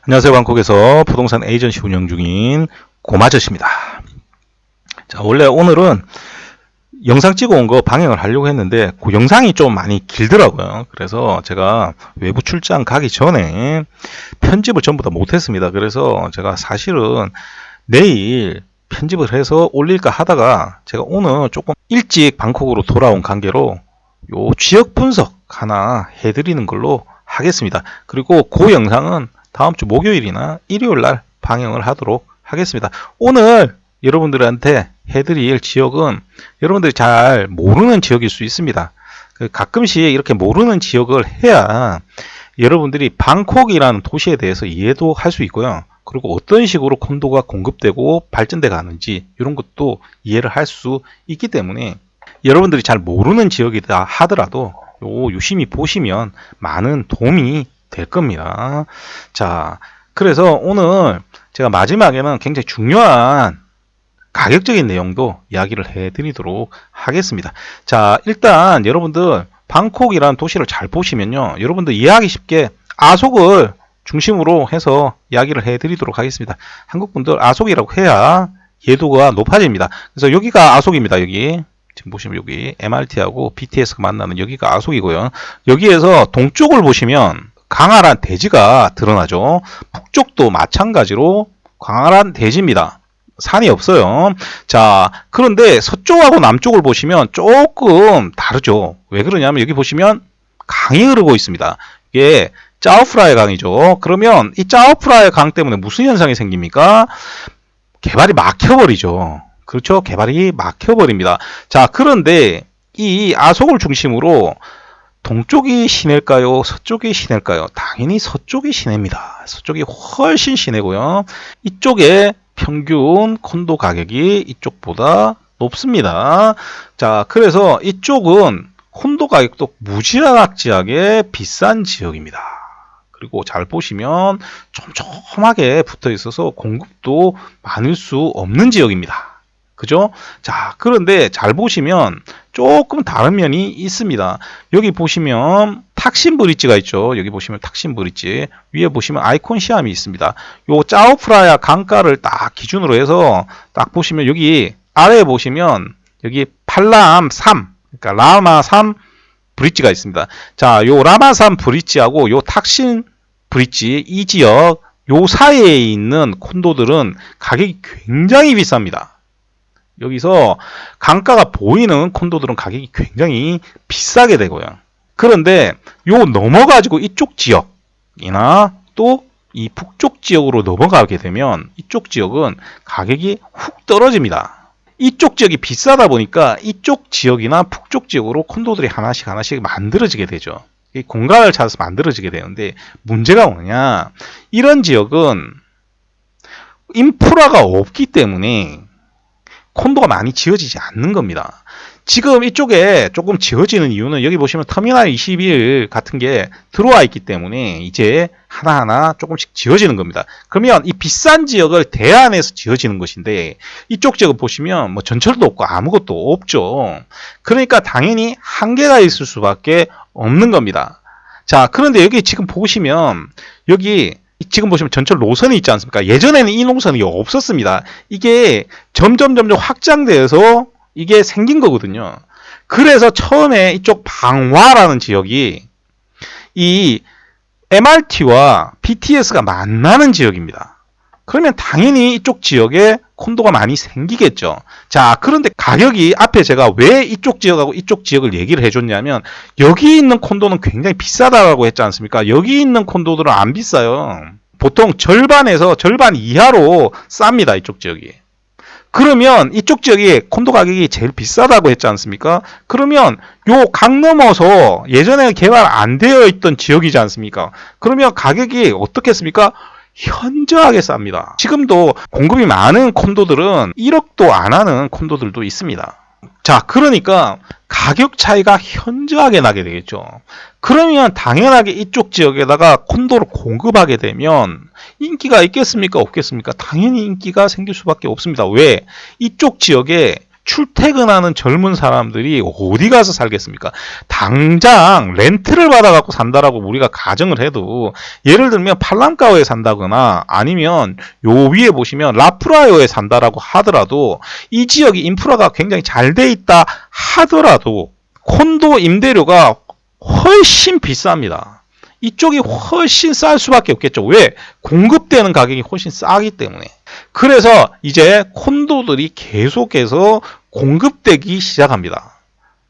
안녕하세요. 방콕에서 부동산 에이전시 운영 중인 고마저씨입니다. 자, 원래 오늘은 영상 찍어 온 거 방영을 하려고 했는데 그 영상이 좀 많이 길더라고요. 그래서 제가 외부 출장 가기 전에 편집을 전부 다 못했습니다. 그래서 제가 사실은 내일 편집을 해서 올릴까 하다가 제가 오늘 조금 일찍 방콕으로 돌아온 관계로 요 지역 분석 하나 해드리는 걸로 하겠습니다. 그리고 그 영상은 다음 주 목요일이나 일요일 날 방영을 하도록 하겠습니다. 오늘 여러분들한테 해드릴 지역은 여러분들이 잘 모르는 지역일 수 있습니다. 가끔씩 이렇게 모르는 지역을 해야 여러분들이 방콕이라는 도시에 대해서 이해도 할 수 있고요. 그리고 어떤 식으로 콘도가 공급되고 발전돼 가는지 이런 것도 이해를 할 수 있기 때문에 여러분들이 잘 모르는 지역이다 하더라도 유심히 보시면 많은 도움이 될 겁니다. 자, 그래서 오늘 제가 마지막에는 굉장히 중요한 가격적인 내용도 이야기를 해드리도록 하겠습니다. 자, 일단 여러분들 방콕이라는 도시를 잘 보시면요, 여러분들 이해하기 쉽게 아속을 중심으로 해서 이야기를 해드리도록 하겠습니다. 한국분들 아속이라고 해야 이해도가 높아집니다. 그래서 여기가 아속입니다. 여기 지금 보시면 여기 MRT하고 BTS가 만나는 여기가 아속이고요. 여기에서 동쪽을 보시면 광활한 대지가 드러나죠. 북쪽도 마찬가지로 광활한 대지입니다. 산이 없어요. 자, 그런데 서쪽하고 남쪽을 보시면 조금 다르죠. 왜 그러냐면 여기 보시면 강이 흐르고 있습니다. 이게 짜오프라의 강이죠. 그러면 이 짜오프라의 강 때문에 무슨 현상이 생깁니까? 개발이 막혀버리죠. 그렇죠? 개발이 막혀버립니다. 자, 그런데 이 아속을 중심으로 동쪽이 시내일까요? 서쪽이 시내일까요? 당연히 서쪽이 시내입니다. 서쪽이 훨씬 시내고요. 이쪽에 평균 콘도 가격이 이쪽보다 높습니다. 자, 그래서 이쪽은 콘도 가격도 무지막지하게 비싼 지역입니다. 그리고 잘 보시면 촘촘하게 붙어 있어서 공급도 많을 수 없는 지역입니다. 그죠? 자, 그런데 잘 보시면 조금 다른 면이 있습니다. 여기 보시면 탁신 브릿지가 있죠. 여기 보시면 탁신 브릿지. 위에 보시면 아이콘 시암이 있습니다. 요 짜오프라야 강가를 딱 기준으로 해서 딱 보시면 여기 아래에 보시면 여기 팔람 3, 그러니까 라마 3 브릿지가 있습니다. 자, 요 라마 3 브릿지하고 요 탁신 브릿지 이 지역 요 사이에 있는 콘도들은 가격이 굉장히 비쌉니다. 여기서 강가가 보이는 콘도들은 가격이 굉장히 비싸게 되고요. 그런데 요 넘어가지고 이쪽 지역이나 또 이 북쪽 지역으로 넘어가게 되면 이쪽 지역은 가격이 훅 떨어집니다. 이쪽 지역이 비싸다 보니까 이쪽 지역이나 북쪽 지역으로 콘도들이 하나씩 만들어지게 되죠. 공간을 찾아서 만들어지게 되는데 문제가 뭐냐? 이런 지역은 인프라가 없기 때문에 콘도가 많이 지어지지 않는 겁니다. 지금 이쪽에 조금 지어지는 이유는 여기 보시면 터미널 21 같은 게 들어와 있기 때문에 이제 하나하나 조금씩 지어지는 겁니다. 그러면 이 비싼 지역을 대안해서 지어지는 것인데 이쪽 지역을 보시면 뭐 전철도 없고 아무것도 없죠. 그러니까 당연히 한계가 있을 수밖에 없는 겁니다. 자, 그런데 여기 지금 보시면 여기 지금 보시면 전철 노선이 있지 않습니까? 예전에는 이 노선이 없었습니다. 이게 점점 확장돼서 이게 생긴 거거든요. 그래서 처음에 이쪽 방화라는 지역이 이 MRT와 BTS가 만나는 지역입니다. 그러면 당연히 이쪽 지역에 콘도가 많이 생기겠죠. 자, 그런데 가격이 앞에 제가 왜 이쪽 지역하고 이쪽 지역을 얘기를 해줬냐면 여기 있는 콘도는 굉장히 비싸다라고 했지 않습니까? 여기 있는 콘도들은 안 비싸요. 보통 절반에서 절반 이하로 쌉니다. 이쪽 지역이. 그러면 이쪽 지역이 콘도 가격이 제일 비싸다고 했지 않습니까? 그러면 요 강 넘어서 예전에 개발 안 되어 있던 지역이지 않습니까? 그러면 가격이 어떻겠습니까? 현저하게 쌉니다. 지금도 공급이 많은 콘도들은 1억도 안 하는 콘도들도 있습니다. 자, 그러니까 가격 차이가 현저하게 나게 되겠죠. 그러면 당연하게 이쪽 지역에다가 콘도를 공급하게 되면 인기가 있겠습니까? 없겠습니까? 당연히 인기가 생길 수밖에 없습니다. 왜? 이쪽 지역에 출퇴근하는 젊은 사람들이 어디 가서 살겠습니까? 당장 렌트를 받아갖고 산다라고 우리가 가정을 해도, 예를 들면 팔랑가오에 산다거나 아니면 요 위에 보시면 라프라요에 산다라고 하더라도, 이 지역이 인프라가 굉장히 잘 돼 있다 하더라도 콘도 임대료가 훨씬 비쌉니다. 이쪽이 훨씬 쌀 수밖에 없겠죠. 왜? 공급되는 가격이 훨씬 싸기 때문에. 그래서 이제 콘도들이 계속해서 공급되기 시작합니다.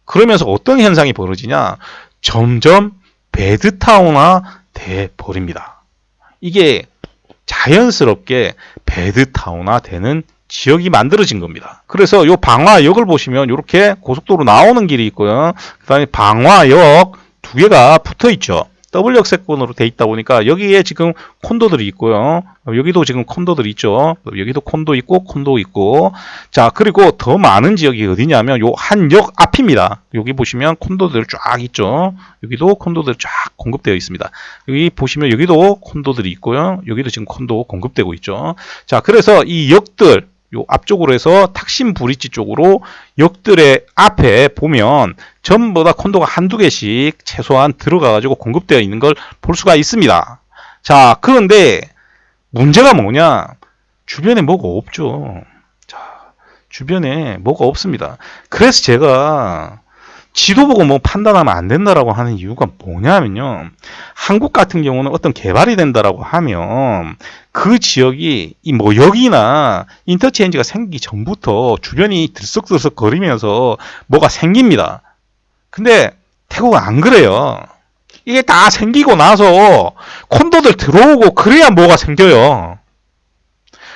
그러면서 어떤 현상이 벌어지냐? 점점 배드타운화 돼 버립니다. 이게 자연스럽게 배드타운화 되는 지역이 만들어진 겁니다. 그래서 요 방화역을 보시면 이렇게 고속도로 나오는 길이 있고요. 그 다음에 방화역 두 개가 붙어 있죠. 더블 역세권으로 돼 있다 보니까 여기에 지금 콘도들이 있고요. 여기도 지금 콘도들이 있죠. 여기도 콘도 있고 콘도 있고. 자, 그리고 더 많은 지역이 어디냐면 요 한 역 앞입니다. 여기 보시면 콘도들 쫙 있죠. 여기도 콘도들 쫙 공급되어 있습니다. 여기 보시면 여기도 콘도들이 있고요. 여기도 지금 콘도 공급되고 있죠. 자, 그래서 이 역들 요 앞쪽으로 해서 탁신 브릿지 쪽으로 역들의 앞에 보면 전부 다 콘도가 한두 개씩 최소한 들어가가지고 공급되어 있는 걸 볼 수가 있습니다. 자, 그런데 문제가 뭐냐? 주변에 뭐가 없죠. 자, 주변에 뭐가 없습니다. 그래서 제가 지도 보고 뭐 판단하면 안 된다라고 하는 이유가 뭐냐면요. 한국 같은 경우는 어떤 개발이 된다라고 하면 그 지역이 이 뭐 역이나 인터체인지가 생기기 전부터 주변이 들썩들썩 거리면서 뭐가 생깁니다. 근데 태국은 안 그래요. 이게 다 생기고 나서 콘도들 들어오고 그래야 뭐가 생겨요.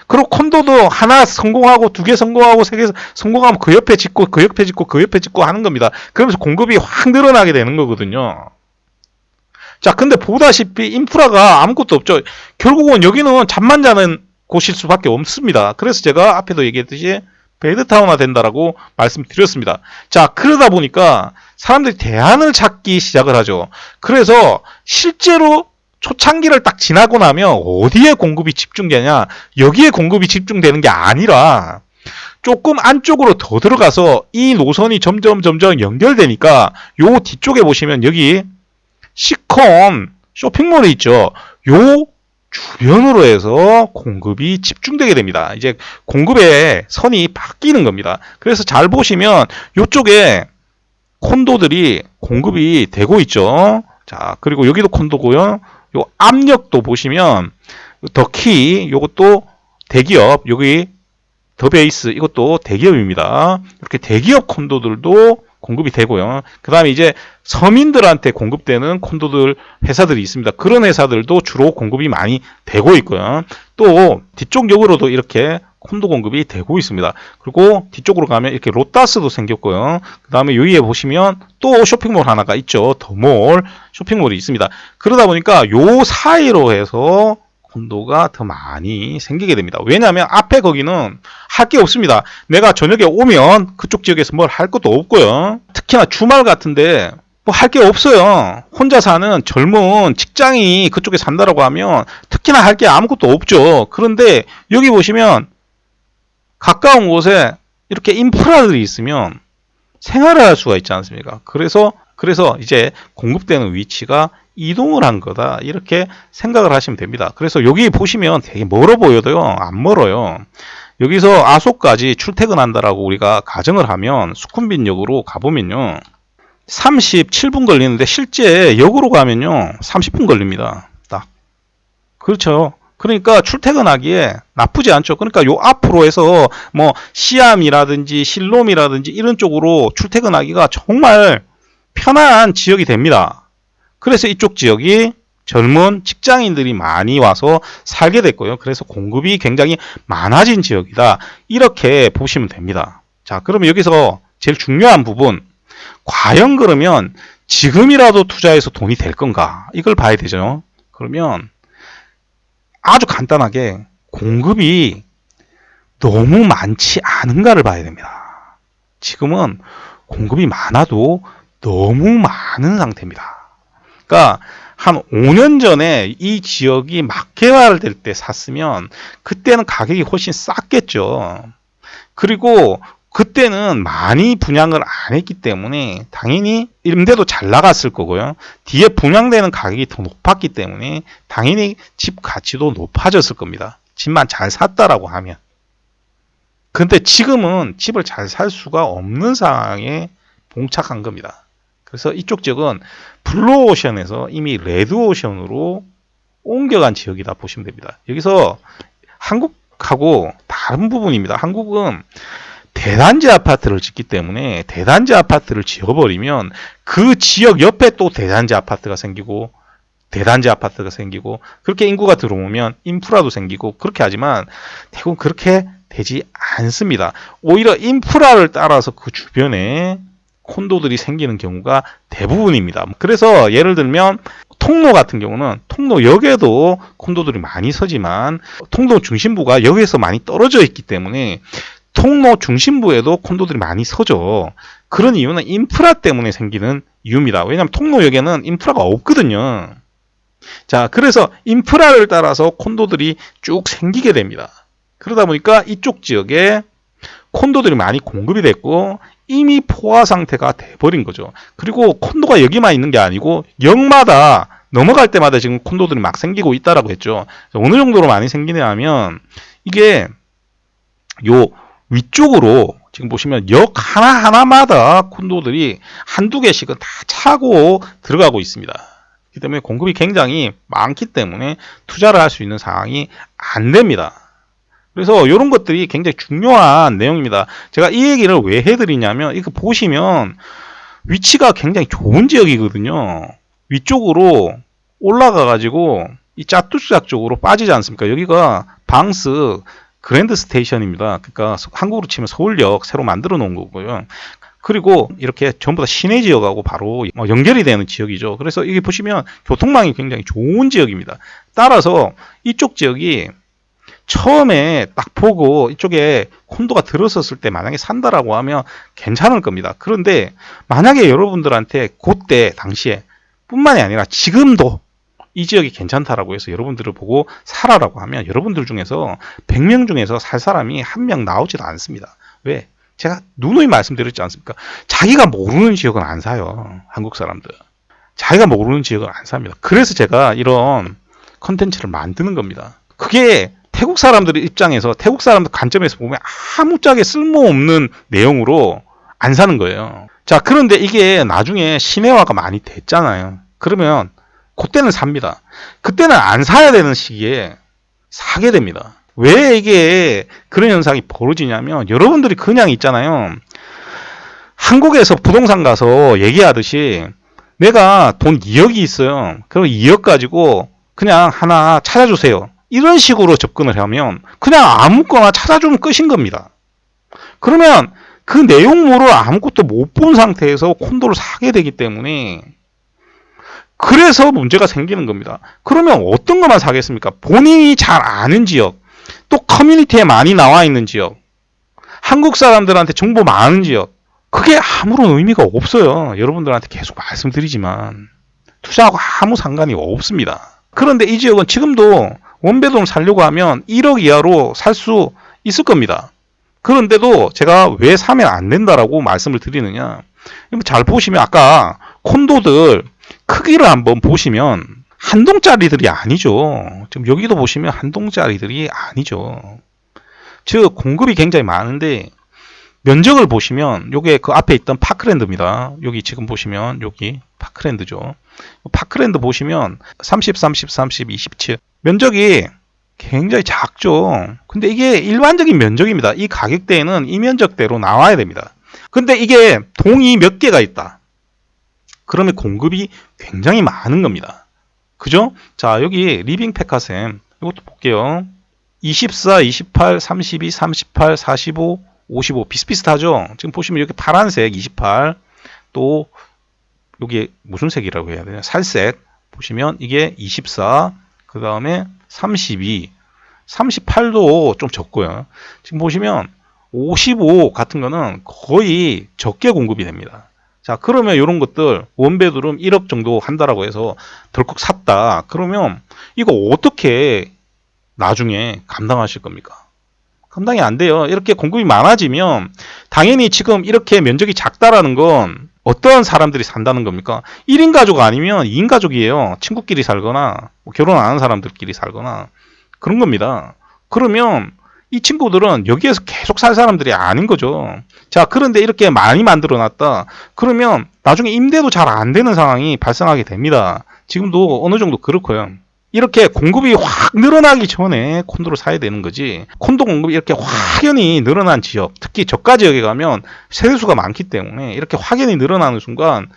그리고 콘도도 하나 성공하고 두 개 성공하고 세 개 성공하면 그 옆에 짓고 그 옆에 짓고 그 옆에 짓고 하는 겁니다. 그러면서 공급이 확 늘어나게 되는 거거든요. 자, 근데 보다시피 인프라가 아무것도 없죠. 결국은 여기는 잠만 자는 곳일 수밖에 없습니다. 그래서 제가 앞에도 얘기했듯이 배드타운화 된다라고 말씀드렸습니다. 자, 그러다 보니까 사람들이 대안을 찾기 시작을 하죠. 그래서 실제로 초창기를 딱 지나고 나면 어디에 공급이 집중되냐? 여기에 공급이 집중되는 게 아니라 조금 안쪽으로 더 들어가서 이 노선이 점점 연결되니까 요 뒤쪽에 보시면 여기 시콘 쇼핑몰이 있죠. 요 주변으로 해서 공급이 집중되게 됩니다. 이제 공급의 선이 바뀌는 겁니다. 그래서 잘 보시면 이쪽에 콘도들이 공급이 되고 있죠. 자, 그리고 여기도 콘도고요. 요 압력도 보시면 더키 요것도 대기업, 여기 더 베이스 이것도 대기업입니다. 이렇게 대기업 콘도들도 공급이 되고요. 그 다음에 이제 서민들한테 공급되는 콘도들 회사들이 있습니다. 그런 회사들도 주로 공급이 많이 되고 있고요. 또 뒤쪽 역으로도 이렇게 콘도 공급이 되고 있습니다. 그리고 뒤쪽으로 가면 이렇게 로타스도 생겼고요. 그 다음에 여기에 보시면 또 쇼핑몰 하나가 있죠. 더몰 쇼핑몰이 있습니다. 그러다 보니까 요 사이로 해서 콘도가 더 많이 생기게 됩니다. 왜냐하면 앞에 거기는 할 게 없습니다. 내가 저녁에 오면 그쪽 지역에서 뭘 할 것도 없고요. 특히나 주말 같은데 뭐 할 게 없어요. 혼자 사는 젊은 직장인이 그쪽에 산다라고 하면 특히나 할 게 아무것도 없죠. 그런데 여기 보시면 가까운 곳에 이렇게 인프라들이 있으면 생활을 할 수가 있지 않습니까? 그래서 이제 공급되는 위치가 이동을 한 거다. 이렇게 생각을 하시면 됩니다. 그래서 여기 보시면 되게 멀어 보여도요. 안 멀어요. 여기서 아소까지 출퇴근한다라고 우리가 가정을 하면 수쿰빈역으로 가보면요. 37분 걸리는데 실제 역으로 가면요. 30분 걸립니다. 딱. 그렇죠. 그러니까 출퇴근하기에 나쁘지 않죠. 그러니까 요 앞으로 해서 뭐 시암이라든지 실롬이라든지 이런 쪽으로 출퇴근하기가 정말 편한 지역이 됩니다. 그래서 이쪽 지역이 젊은 직장인들이 많이 와서 살게 됐고요. 그래서 공급이 굉장히 많아진 지역이다. 이렇게 보시면 됩니다. 자, 그러면 여기서 제일 중요한 부분, 과연 그러면 지금이라도 투자해서 돈이 될 건가? 이걸 봐야 되죠. 그러면 아주 간단하게 공급이 너무 많지 않은가를 봐야 됩니다. 지금은 공급이 많아도 너무 많은 상태입니다. 그러니까 한 5년 전에 이 지역이 막 개발될 때 샀으면 그때는 가격이 훨씬 쌌겠죠. 그리고 그때는 많이 분양을 안 했기 때문에 당연히 임대도 잘 나갔을 거고요. 뒤에 분양되는 가격이 더 높았기 때문에 당연히 집 가치도 높아졌을 겁니다. 집만 잘 샀다라고 하면. 근데 지금은 집을 잘 살 수가 없는 상황에 봉착한 겁니다. 그래서 이쪽 지역은 블루오션에서 이미 레드오션으로 옮겨간 지역이다 보시면 됩니다. 여기서 한국하고 다른 부분입니다. 한국은 대단지 아파트를 짓기 때문에 대단지 아파트를 지어버리면 그 지역 옆에 또 대단지 아파트가 생기고 그렇게 인구가 들어오면 인프라도 생기고 그렇게 하지만 태국은 그렇게 되지 않습니다. 오히려 인프라를 따라서 그 주변에 콘도들이 생기는 경우가 대부분입니다. 그래서 예를 들면 통로 같은 경우는 통로역에도 콘도들이 많이 서지만 통로 중심부가 역에서 많이 떨어져 있기 때문에 통로 중심부에도 콘도들이 많이 서죠. 그런 이유는 인프라 때문에 생기는 이유입니다. 왜냐하면 통로역에는 인프라가 없거든요. 자, 그래서 인프라를 따라서 콘도들이 쭉 생기게 됩니다. 그러다 보니까 이쪽 지역에 콘도들이 많이 공급이 됐고 이미 포화 상태가 돼버린 거죠. 그리고 콘도가 여기만 있는 게 아니고 역마다 넘어갈 때마다 지금 콘도들이 막 생기고 있다라고 했죠. 어느 정도로 많이 생기냐 하면 이게 요 위쪽으로 지금 보시면 역 하나하나마다 콘도들이 한두 개씩은 다 차고 들어가고 있습니다. 그렇기 때문에 공급이 굉장히 많기 때문에 투자를 할 수 있는 상황이 안 됩니다. 그래서 이런 것들이 굉장히 중요한 내용입니다. 제가 이 얘기를 왜 해드리냐면 이거 보시면 위치가 굉장히 좋은 지역이거든요. 위쪽으로 올라가 가지고 이 짜뚜짝 쪽으로 빠지지 않습니까? 여기가 방스 그랜드 스테이션입니다. 그러니까 한국으로 치면 서울역 새로 만들어 놓은 거고요. 그리고 이렇게 전부 다 시내 지역하고 바로 연결이 되는 지역이죠. 그래서 이게 보시면 교통망이 굉장히 좋은 지역입니다. 따라서 이쪽 지역이 처음에 딱 보고 이쪽에 콘도가 들어섰을 때 만약에 산다라고 하면 괜찮을 겁니다. 그런데 만약에 여러분들한테 그때 당시에 뿐만이 아니라 지금도 이 지역이 괜찮다라고 해서 여러분들을 보고 살아라고 하면 여러분들 중에서 100명 중에서 살 사람이 한 명 나오지도 않습니다. 왜? 제가 누누이 말씀드렸지 않습니까? 자기가 모르는 지역은 안 사요. 한국 사람들. 자기가 모르는 지역은 안 삽니다. 그래서 제가 이런 컨텐츠를 만드는 겁니다. 그게 태국 사람들의 입장에서 태국 사람들 관점에서 보면 아무짝에 쓸모없는 내용으로 안 사는 거예요. 자, 그런데 이게 나중에 시내화가 많이 됐잖아요. 그러면 그때는 삽니다. 그때는 안 사야 되는 시기에 사게 됩니다. 왜 이게 그런 현상이 벌어지냐면 여러분들이 그냥 있잖아요. 한국에서 부동산 가서 얘기하듯이 내가 돈 2억이 있어요. 그럼 2억 가지고 그냥 하나 찾아주세요. 이런 식으로 접근을 하면 그냥 아무거나 찾아주면 끝인 겁니다. 그러면 그 내용물을 아무것도 못 본 상태에서 콘도를 사게 되기 때문에 그래서 문제가 생기는 겁니다. 그러면 어떤 것만 사겠습니까? 본인이 잘 아는 지역, 또 커뮤니티에 많이 나와 있는 지역, 한국 사람들한테 정보 많은 지역, 그게 아무런 의미가 없어요. 여러분들한테 계속 말씀드리지만 투자하고 아무 상관이 없습니다. 그런데 이 지역은 지금도 원베드룸 살려고 하면 1억 이하로 살 수 있을 겁니다. 그런데도 제가 왜 사면 안 된다라고 말씀을 드리느냐. 잘 보시면 아까 콘도들 크기를 한번 보시면 한 동짜리들이 아니죠. 지금 여기도 보시면 한 동짜리들이 아니죠. 즉 공급이 굉장히 많은데 면적을 보시면 요게 그 앞에 있던 파크랜드입니다. 여기 지금 보시면 여기 파크랜드죠. 파크랜드 보시면 30, 30, 30, 27 면적이 굉장히 작죠. 근데 이게 일반적인 면적입니다. 이 가격대에는 이 면적대로 나와야 됩니다. 근데 이게 동이 몇 개가 있다. 그러면 공급이 굉장히 많은 겁니다. 그죠? 자, 여기 리빙 페카셈 이것도 볼게요. 24, 28, 32, 38, 45, 55 비슷비슷하죠? 지금 보시면 여기 파란색 28 또 여기 무슨 색이라고 해야 되냐? 살색 보시면 이게 24 그 다음에 32 38도 좀 적고요. 지금 보시면 55 같은 거는 거의 적게 공급이 됩니다. 자, 그러면 이런 것들 원베드룸 1억 정도 한다라고 해서 덜컥 샀다. 그러면 이거 어떻게 나중에 감당하실 겁니까? 감당이 안 돼요. 이렇게 공급이 많아지면 당연히 지금 이렇게 면적이 작다라는 건 어떤 사람들이 산다는 겁니까? 1인 가족 아니면 2인 가족이에요. 친구끼리 살거나 뭐 결혼 안 한 사람들끼리 살거나 그런 겁니다. 그러면 이 친구들은 여기에서 계속 살 사람들이 아닌 거죠. 자, 그런데 이렇게 많이 만들어 놨다. 그러면 나중에 임대도 잘 안 되는 상황이 발생하게 됩니다. 지금도 어느 정도 그렇고요. 이렇게 공급이 확 늘어나기 전에 콘도를 사야 되는 거지. 콘도 공급이 이렇게 확연히 늘어난 지역, 특히 저가 지역에 가면 세대수가 많기 때문에 이렇게 확연히 늘어나는 순간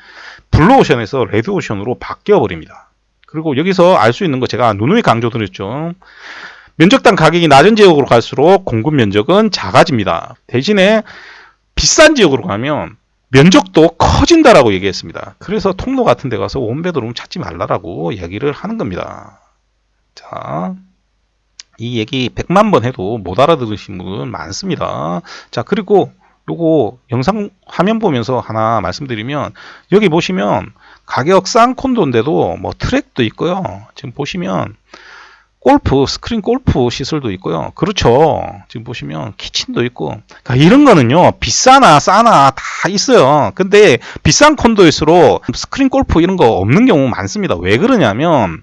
블루오션에서 레드오션으로 바뀌어 버립니다. 그리고 여기서 알 수 있는 거 제가 누누이 강조드렸죠. 면적당 가격이 낮은 지역으로 갈수록 공급 면적은 작아집니다. 대신에 비싼 지역으로 가면 면적도 커진다라고 얘기했습니다. 그래서 통로 같은 데 가서 원베드룸 찾지 말라라고 이야기를 하는 겁니다. 자, 이 얘기 100만 번 해도 못 알아들으신 분 많습니다. 자, 그리고 요거 영상 화면 보면서 하나 말씀드리면, 여기 보시면 가격 싼 콘도인데도 뭐 트랙도 있고요. 지금 보시면 골프, 스크린 골프 시설도 있고요. 그렇죠. 지금 보시면 키친도 있고. 그러니까 이런 거는요, 비싸나 싸나 다 있어요. 근데 비싼 콘도일수록 스크린 골프 이런 거 없는 경우 많습니다. 왜 그러냐면,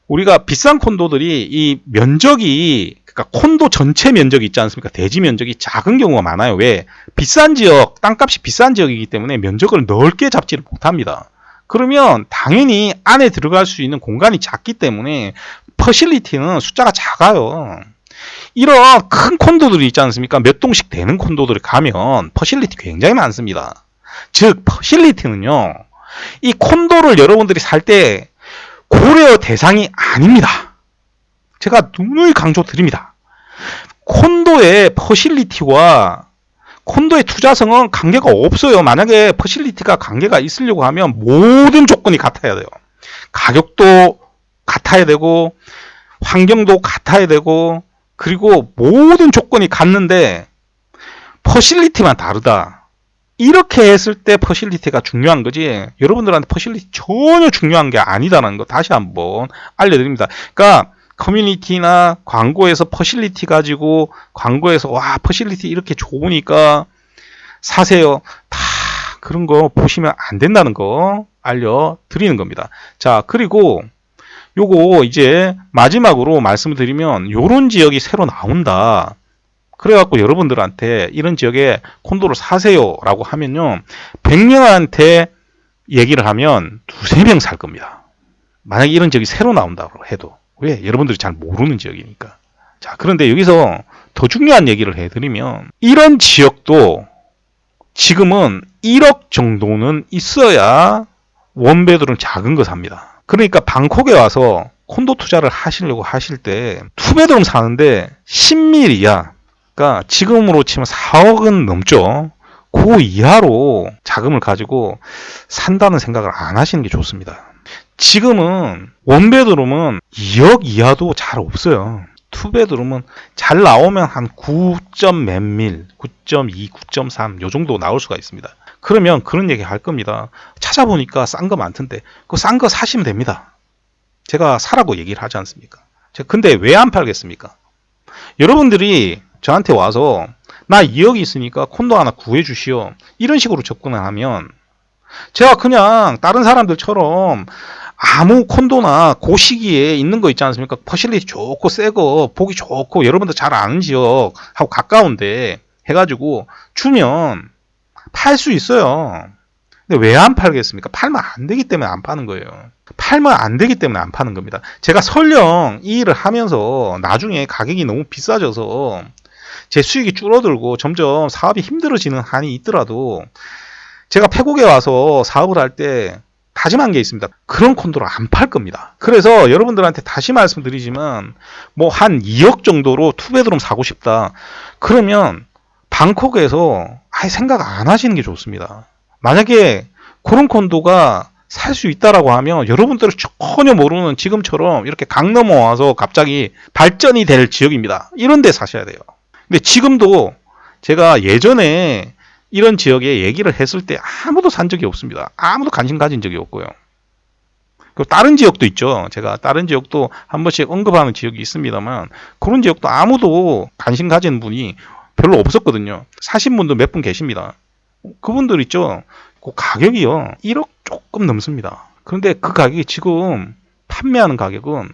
우리가 비싼 콘도들이 이 면적이, 그러니까 콘도 전체 면적이 있지 않습니까? 대지 면적이 작은 경우가 많아요. 왜? 비싼 지역, 땅값이 비싼 지역이기 때문에 면적을 넓게 잡지를 못합니다. 그러면 당연히 안에 들어갈 수 있는 공간이 작기 때문에 퍼실리티는 숫자가 작아요. 이런 큰 콘도들이 있지 않습니까? 몇 동씩 되는 콘도들이 가면 퍼실리티 굉장히 많습니다. 즉 퍼실리티는요, 이 콘도를 여러분들이 살 때 고려 대상이 아닙니다. 제가 누누이 강조드립니다. 콘도의 퍼실리티와 콘도의 투자성은 관계가 없어요. 만약에 퍼실리티가 관계가 있으려고 하면 모든 조건이 같아야 돼요. 가격도 같아야 되고, 환경도 같아야 되고, 그리고 모든 조건이 같는데 퍼실리티만 다르다. 이렇게 했을 때 퍼실리티가 중요한 거지, 여러분들한테 퍼실리티 전혀 중요한 게 아니다라는 거 다시 한번 알려드립니다. 그러니까 커뮤니티나 광고에서 퍼실리티 가지고 광고에서 와 퍼실리티 이렇게 좋으니까 사세요, 다 그런 거 보시면 안 된다는 거 알려드리는 겁니다. 자, 그리고 요거 이제 마지막으로 말씀을 드리면, 요런 지역이 새로 나온다. 그래갖고 여러분들한테 이런 지역에 콘도를 사세요 라고 하면요, 100명한테 얘기를 하면 2~3명 살 겁니다. 만약에 이런 지역이 새로 나온다고 해도. 왜? 여러분들이 잘 모르는 지역이니까. 자, 그런데 여기서 더 중요한 얘기를 해드리면, 이런 지역도 지금은 1억 정도는 있어야 원베드룸 작은 거 삽니다. 그러니까 방콕에 와서 콘도 투자를 하시려고 하실 때 투베드룸 사는데 10밀 이하, 그러니까 지금으로 치면 4억은 넘죠. 그 이하로 자금을 가지고 산다는 생각을 안 하시는 게 좋습니다. 지금은 원베드룸은 2억 이하도 잘 없어요. 투베드룸은 잘 나오면 한 9점 몇 밀, 9.2, 9.3 요 정도 나올 수가 있습니다. 그러면 그런 얘기 할 겁니다. 찾아보니까 싼 거 많던데 그 싼 거 사시면 됩니다. 제가 사라고 얘기를 하지 않습니까? 근데 왜 안 팔겠습니까? 여러분들이 저한테 와서 나 2억이 있으니까 콘도 하나 구해 주시오, 이런 식으로 접근을 하면 제가 그냥 다른 사람들처럼 아무 콘도나 그 시기에 있는 거 있지 않습니까? 퍼실리티 좋고 새거 보기 좋고 여러분들 잘 아는 지역하고 가까운데 해가지고 주면 팔 수 있어요. 근데 왜 안 팔겠습니까? 팔면 안 되기 때문에 안 파는 거예요. 팔면 안 되기 때문에 안 파는 겁니다. 제가 설령 이 일을 하면서 나중에 가격이 너무 비싸져서 제 수익이 줄어들고 점점 사업이 힘들어지는 한이 있더라도 제가 태국에 와서 사업을 할 때 다짐한 게 있습니다. 그런 콘도를 안 팔 겁니다. 그래서 여러분들한테 다시 말씀드리지만, 뭐 한 2억 정도로 투베드룸 사고 싶다. 그러면 방콕에서 아예 생각 안 하시는 게 좋습니다. 만약에 그런 콘도가 살 수 있다라고 하면 여러분들은 전혀 모르는 지금처럼 이렇게 강 넘어와서 갑자기 발전이 될 지역입니다. 이런 데 사셔야 돼요. 근데 지금도 제가 예전에 이런 지역에 얘기를 했을 때 아무도 산 적이 없습니다. 아무도 관심 가진 적이 없고요. 그 다른 지역도 있죠. 제가 다른 지역도 한 번씩 언급하는 지역이 있습니다만 그런 지역도 아무도 관심 가지는 분이 별로 없었거든요. 사신 분도 몇 분 계십니다. 그분들 있죠. 그 가격이요. 1억 조금 넘습니다. 그런데 그 가격이 지금 판매하는 가격은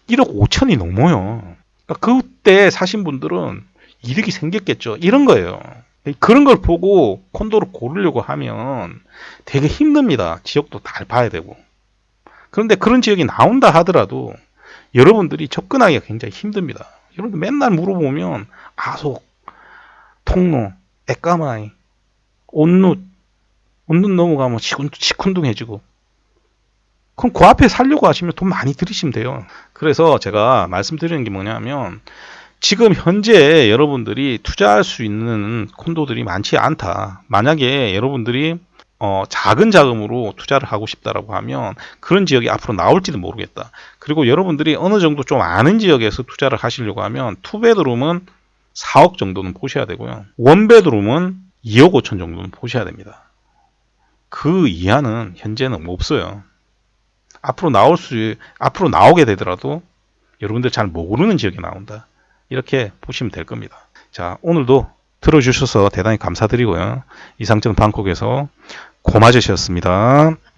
1억 5천이 넘어요. 그러니까 그때 사신 분들은 이득이 생겼겠죠. 이런 거예요. 그런 걸 보고 콘도를 고르려고 하면 되게 힘듭니다. 지역도 잘 봐야 되고. 그런데 그런 지역이 나온다 하더라도 여러분들이 접근하기가 굉장히 힘듭니다. 여러분들 맨날 물어보면 아속, 통로, 애까마이, 온누 넘어가면 시큰둥해지고. 그럼 그 앞에 살려고 하시면 돈 많이 들이시면 돼요. 그래서 제가 말씀드리는 게 뭐냐면 지금 현재 여러분들이 투자할 수 있는 콘도들이 많지 않다. 만약에 여러분들이 작은 자금으로 투자를 하고 싶다라고 하면 그런 지역이 앞으로 나올지도 모르겠다. 그리고 여러분들이 어느 정도 좀 아는 지역에서 투자를 하시려고 하면 투베드룸은 4억 정도는 보셔야 되고요. 원베드룸은 2억 5천 정도는 보셔야 됩니다. 그 이하는 현재는 없어요. 앞으로 나오게 되더라도 여러분들 잘 모르는 지역이 나온다. 이렇게 보시면 될 겁니다. 자, 오늘도 들어주셔서 대단히 감사드리고요. 이상준 방콕에서 고마저씨였습니다.